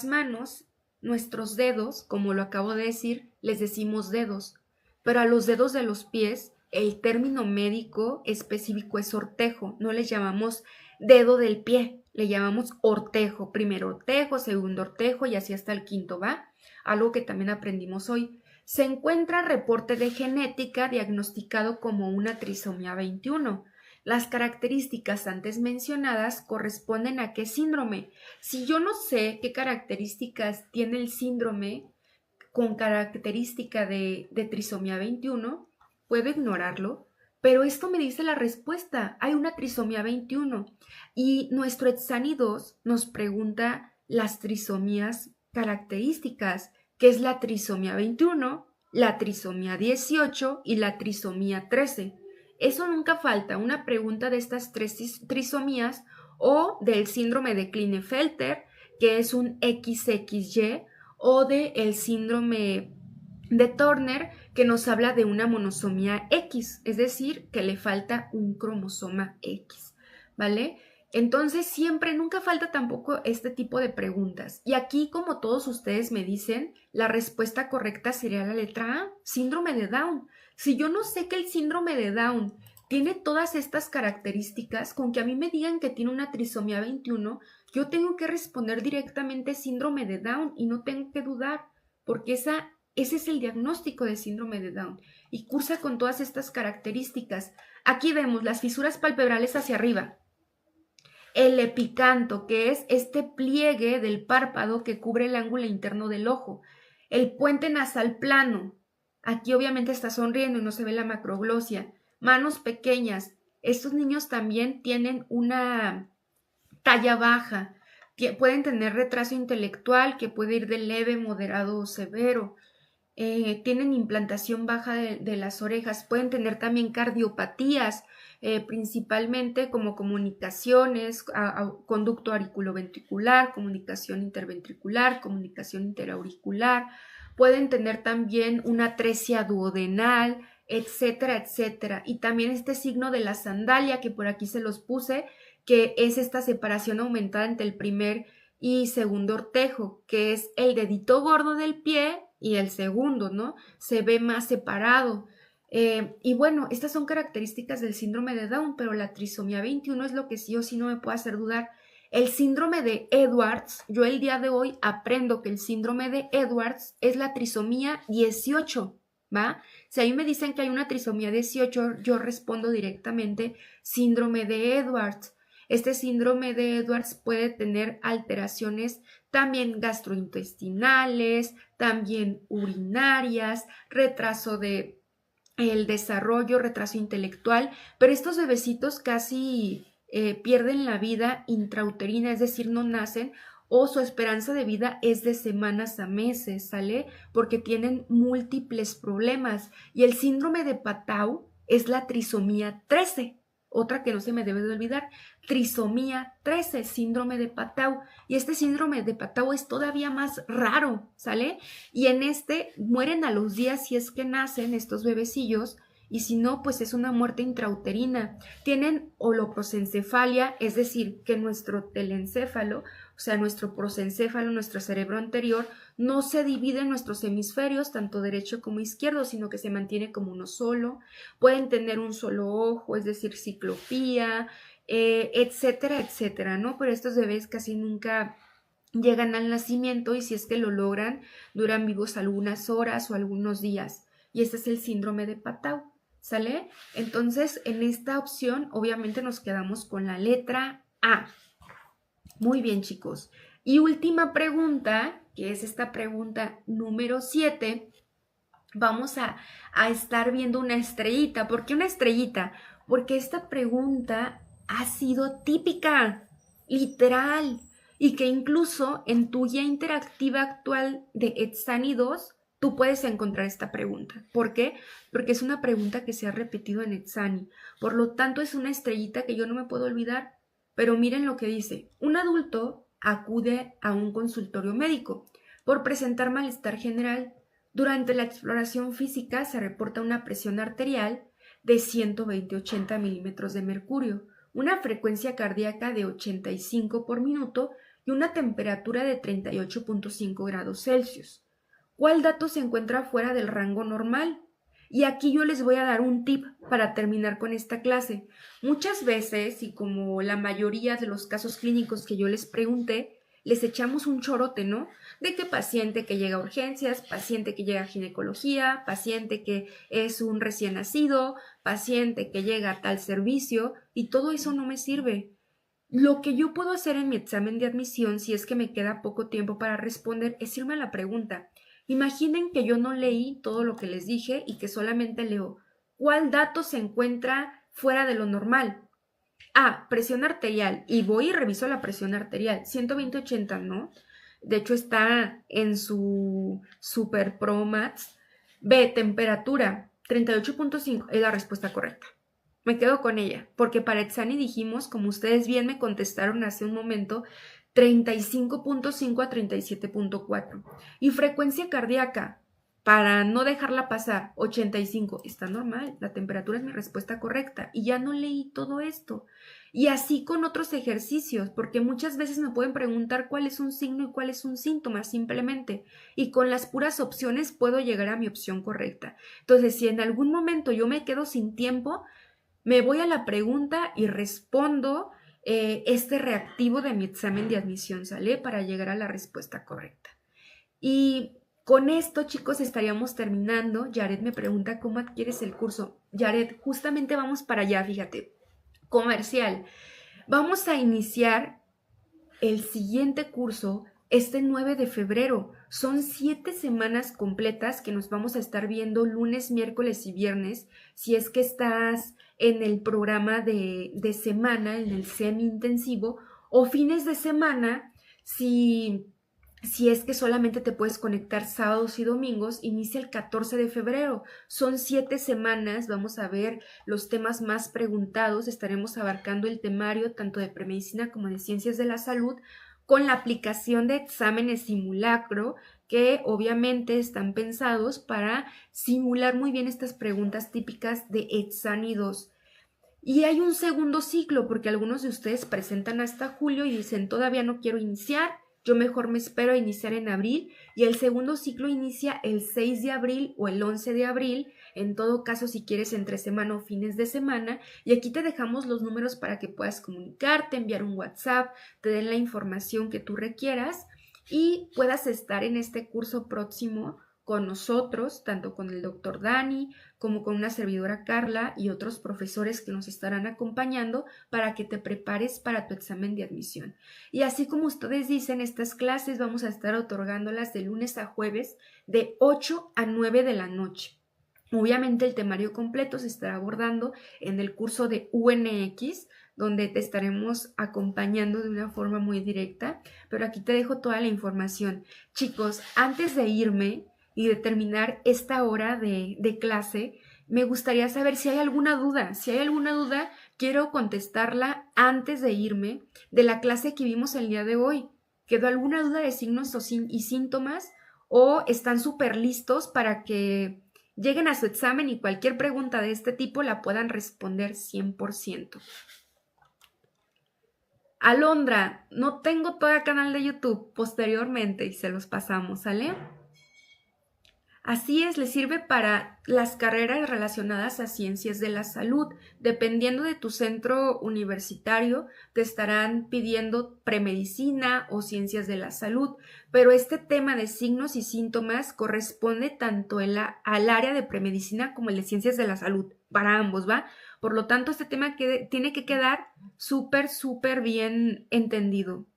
manos, nuestros dedos, como lo acabo de decir, les decimos dedos. Pero a los dedos de los pies, el término médico específico es ortejo. No les llamamos dedo del pie, le llamamos ortejo. Primer ortejo, segundo ortejo y así hasta el quinto, ¿va? Algo que también aprendimos hoy. Se encuentra reporte de genética diagnosticado como una trisomía 21. Las características antes mencionadas corresponden a qué síndrome. Si yo no sé qué características tiene el síndrome con característica de trisomía 21, puedo ignorarlo, pero esto me dice la respuesta. Hay una trisomía 21 y nuestro Etsani 2 nos pregunta las trisomías características, que es la trisomía 21, la trisomía 18 y la trisomía 13. Eso nunca falta, una pregunta de estas 3 trisomías o del síndrome de Klinefelter, que es un XXY, o del síndrome de Turner, que nos habla de una monosomía X, es decir, que le falta un cromosoma X, ¿vale? Entonces siempre, nunca falta tampoco este tipo de preguntas. Y aquí, como todos ustedes me dicen, la respuesta correcta sería la letra A, síndrome de Down. Si yo no sé que el síndrome de Down tiene todas estas características, con que a mí me digan que tiene una trisomía 21, yo tengo que responder directamente síndrome de Down y no tengo que dudar, porque ese es el diagnóstico de síndrome de Down y cursa con todas estas características. Aquí vemos las fisuras palpebrales hacia arriba, el epicanto, que es este pliegue del párpado que cubre el ángulo interno del ojo, el puente nasal plano, aquí obviamente está sonriendo y no se ve la macroglosia, manos pequeñas, estos niños también tienen una talla baja, pueden tener retraso intelectual que puede ir de leve, moderado o severo, tienen implantación baja de las orejas, pueden tener también cardiopatías, principalmente como comunicaciones, conducto auriculoventricular, comunicación interventricular, comunicación interauricular, pueden tener también una atresia duodenal, etcétera, etcétera. Y también este signo de la sandalia, que por aquí se los puse, que es esta separación aumentada entre el primer y segundo ortejo, que es el dedito gordo del pie y el segundo, ¿no? Se ve más separado. Y bueno, estas son características del síndrome de Down, pero la trisomía 21 es lo que sí o sí no me puede hacer dudar. El síndrome de Edwards, yo el día de hoy aprendo que el síndrome de Edwards es la trisomía 18, ¿va? Si a mí me dicen que hay una trisomía 18, yo respondo directamente síndrome de Edwards. Este síndrome de Edwards puede tener alteraciones también gastrointestinales, también urinarias, retraso de el desarrollo, retraso intelectual, pero estos bebecitos casi pierden la vida intrauterina, es decir, no nacen, o su esperanza de vida es de semanas a meses, ¿sale? Porque tienen múltiples problemas. Y el síndrome de Patau es la trisomía 13, otra que no se me debe de olvidar, trisomía 13, síndrome de Patau. Y este síndrome de Patau es todavía más raro, ¿sale? Y en este mueren a los días si es que nacen estos bebecillos, y si no, pues es una muerte intrauterina. Tienen holoprosencefalia, es decir, que nuestro telencéfalo, o sea, nuestro prosencéfalo, nuestro cerebro anterior, no se divide en nuestros hemisferios, tanto derecho como izquierdo, sino que se mantiene como uno solo. Pueden tener un solo ojo, es decir, ciclopía, etcétera, etcétera, ¿no? Pero estos bebés casi nunca llegan al nacimiento, y si es que lo logran, duran vivos algunas horas o algunos días. Y este es el síndrome de Patau, ¿sale? Entonces, en esta opción, obviamente nos quedamos con la letra A. Muy bien, chicos. Y última pregunta, que es esta pregunta número 7. Vamos a estar viendo una estrellita. ¿Por qué una estrellita? Porque esta pregunta ha sido típica, literal, y que incluso en tu guía interactiva actual de Etsani 2, tú puedes encontrar esta pregunta. ¿Por qué? Porque es una pregunta que se ha repetido en Etsani. Por lo tanto, es una estrellita que yo no me puedo olvidar. Pero miren lo que dice. Un adulto acude a un consultorio médico por presentar malestar general. Durante la exploración física se reporta una presión arterial de 120-80 milímetros de mercurio, una frecuencia cardíaca de 85 por minuto y una temperatura de 38.5 grados Celsius. ¿Cuál dato se encuentra fuera del rango normal? Y aquí yo les voy a dar un tip para terminar con esta clase. Muchas veces, y como la mayoría de los casos clínicos que yo les pregunté, les echamos un chorote, ¿no? De que paciente que llega a urgencias, paciente que llega a ginecología, paciente que es un recién nacido, paciente que llega a tal servicio, y todo eso no me sirve. Lo que yo puedo hacer en mi examen de admisión, si es que me queda poco tiempo para responder, es irme a la pregunta. Imaginen que yo no leí todo lo que les dije y que solamente leo ¿cuál dato se encuentra fuera de lo normal? Presión arterial, y voy y reviso la presión arterial, 120-80, ¿no? De hecho está en su Super Pro Max. B, temperatura, 38.5, es la respuesta correcta. Me quedo con ella, porque para Etsani dijimos, como ustedes bien me contestaron hace un momento, 35.5 a 37.4. Y frecuencia cardíaca, para no dejarla pasar, 85. Está normal, la temperatura es mi respuesta correcta. Y ya no leí todo esto. Y así con otros ejercicios, porque muchas veces me pueden preguntar cuál es un signo y cuál es un síntoma, simplemente. Y con las puras opciones puedo llegar a mi opción correcta. Entonces, si en algún momento yo me quedo sin tiempo, me voy a la pregunta y respondo este reactivo de mi examen de admisión, ¿sale? Para llegar a la respuesta correcta. Y con esto, chicos, estaríamos terminando. Yaret me pregunta cómo adquieres el curso. Yaret, justamente vamos para allá, fíjate. Comercial. Vamos a iniciar el siguiente curso este 9 de febrero. Son 7 semanas completas que nos vamos a estar viendo lunes, miércoles y viernes. Si es que estás en el programa de semana, en el semi-intensivo, o fines de semana, si es que solamente te puedes conectar sábados y domingos, inicia el 14 de febrero. Son 7 semanas, vamos a ver los temas más preguntados, estaremos abarcando el temario tanto de premedicina como de ciencias de la salud, con la aplicación de exámenes simulacro que obviamente están pensados para simular muy bien estas preguntas típicas de Etsani 2. Y hay un segundo ciclo, porque algunos de ustedes presentan hasta julio y dicen todavía no quiero iniciar, yo mejor me espero a iniciar en abril, y el segundo ciclo inicia el 6 de abril o el 11 de abril, en todo caso si quieres entre semana o fines de semana, y aquí te dejamos los números para que puedas comunicarte, enviar un WhatsApp, te den la información que tú requieras y puedas estar en este curso próximo con nosotros, tanto con el doctor Dani como con una servidora Carla y otros profesores que nos estarán acompañando para que te prepares para tu examen de admisión. Y así como ustedes dicen, estas clases vamos a estar otorgándolas de lunes a jueves de 8 a 9 de la noche. Obviamente el temario completo se estará abordando en el curso de UNX, donde te estaremos acompañando de una forma muy directa, pero aquí te dejo toda la información. Chicos, antes de irme y de terminar esta hora de clase, me gustaría saber si hay alguna duda. Si hay alguna duda, quiero contestarla antes de irme de la clase que vimos el día de hoy. ¿Quedó alguna duda de signos y síntomas? ¿O están súper listos para que lleguen a su examen y cualquier pregunta de este tipo la puedan responder 100%? Alondra, no tengo todavía canal de YouTube, posteriormente y se los pasamos, ¿sale? Así es, le sirve para las carreras relacionadas a ciencias de la salud. Dependiendo de tu centro universitario, te estarán pidiendo premedicina o ciencias de la salud, pero este tema de signos y síntomas corresponde tanto al área de premedicina como el de ciencias de la salud, para ambos, ¿va? Por lo tanto, este tema tiene que quedar súper bien entendido.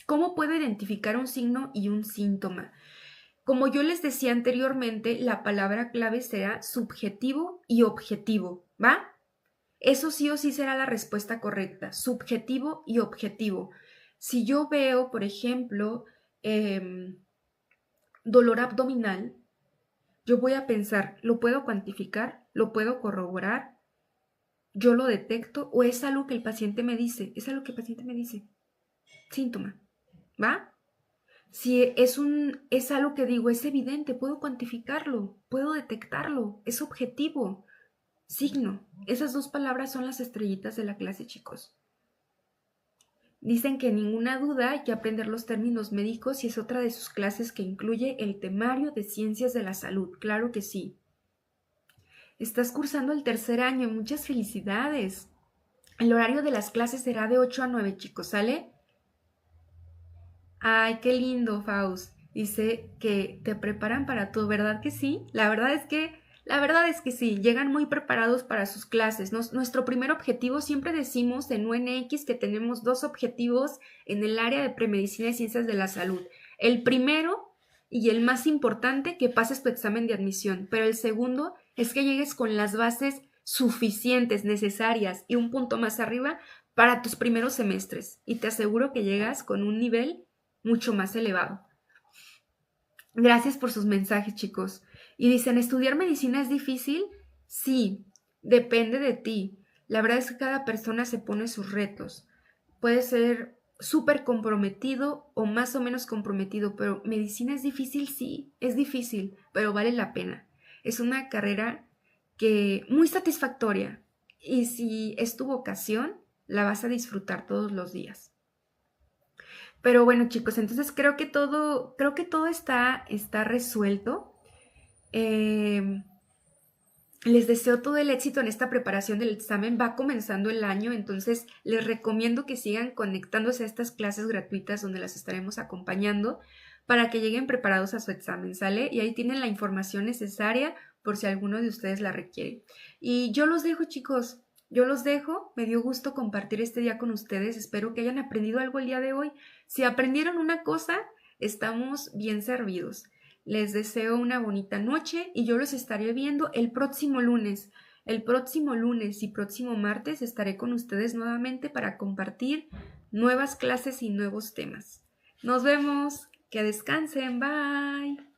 ¿Cómo puedo identificar un signo y un síntoma? Como yo les decía anteriormente, la palabra clave será subjetivo y objetivo, ¿va? Eso sí o sí será la respuesta correcta, subjetivo y objetivo. Si yo veo, por ejemplo, dolor abdominal, yo voy a pensar, ¿lo puedo cuantificar? ¿Lo puedo corroborar? ¿Yo lo detecto? ¿O es algo que el paciente me dice? Es algo que el paciente me dice. Síntoma, ¿va? Si es algo que digo, es evidente, puedo cuantificarlo, puedo detectarlo, es objetivo. Signo. Esas dos palabras son las estrellitas de la clase, chicos. Dicen que ninguna duda hay que aprender los términos médicos y es otra de sus clases que incluye el temario de ciencias de la salud. Claro que sí. Estás cursando el tercer año, muchas felicidades. El horario de las clases será de 8 a 9, chicos, ¿sale? Ay, qué lindo, Faust. Dice que te preparan para todo, ¿verdad que sí? La verdad es que sí, llegan muy preparados para sus clases. Nuestro primer objetivo, siempre decimos en UNX que tenemos dos objetivos en el área de premedicina y ciencias de la salud. El primero y el más importante, que pases tu examen de admisión, pero el segundo es que llegues con las bases suficientes, necesarias y un punto más arriba para tus primeros semestres. Y te aseguro que llegas con un nivel mucho más elevado. Gracias por sus mensajes, chicos. Y dicen, ¿estudiar medicina es difícil? Sí, depende de ti. La verdad es que cada persona se pone sus retos. Puede ser súper comprometido o más o menos comprometido, pero medicina es difícil, sí, es difícil, pero vale la pena. Es una carrera que muy satisfactoria y si es tu vocación, la vas a disfrutar todos los días. Pero bueno, chicos, entonces creo que todo está resuelto. Les deseo todo el éxito en esta preparación del examen. Va comenzando el año, entonces les recomiendo que sigan conectándose a estas clases gratuitas donde las estaremos acompañando para que lleguen preparados a su examen, ¿sale? Y ahí tienen la información necesaria por si alguno de ustedes la requiere. Y yo los dejo, chicos. Yo los dejo, me dio gusto compartir este día con ustedes, espero que hayan aprendido algo el día de hoy. Si aprendieron una cosa, estamos bien servidos. Les deseo una bonita noche y yo los estaré viendo el próximo lunes. El próximo lunes y próximo martes estaré con ustedes nuevamente para compartir nuevas clases y nuevos temas. Nos vemos, que descansen, bye.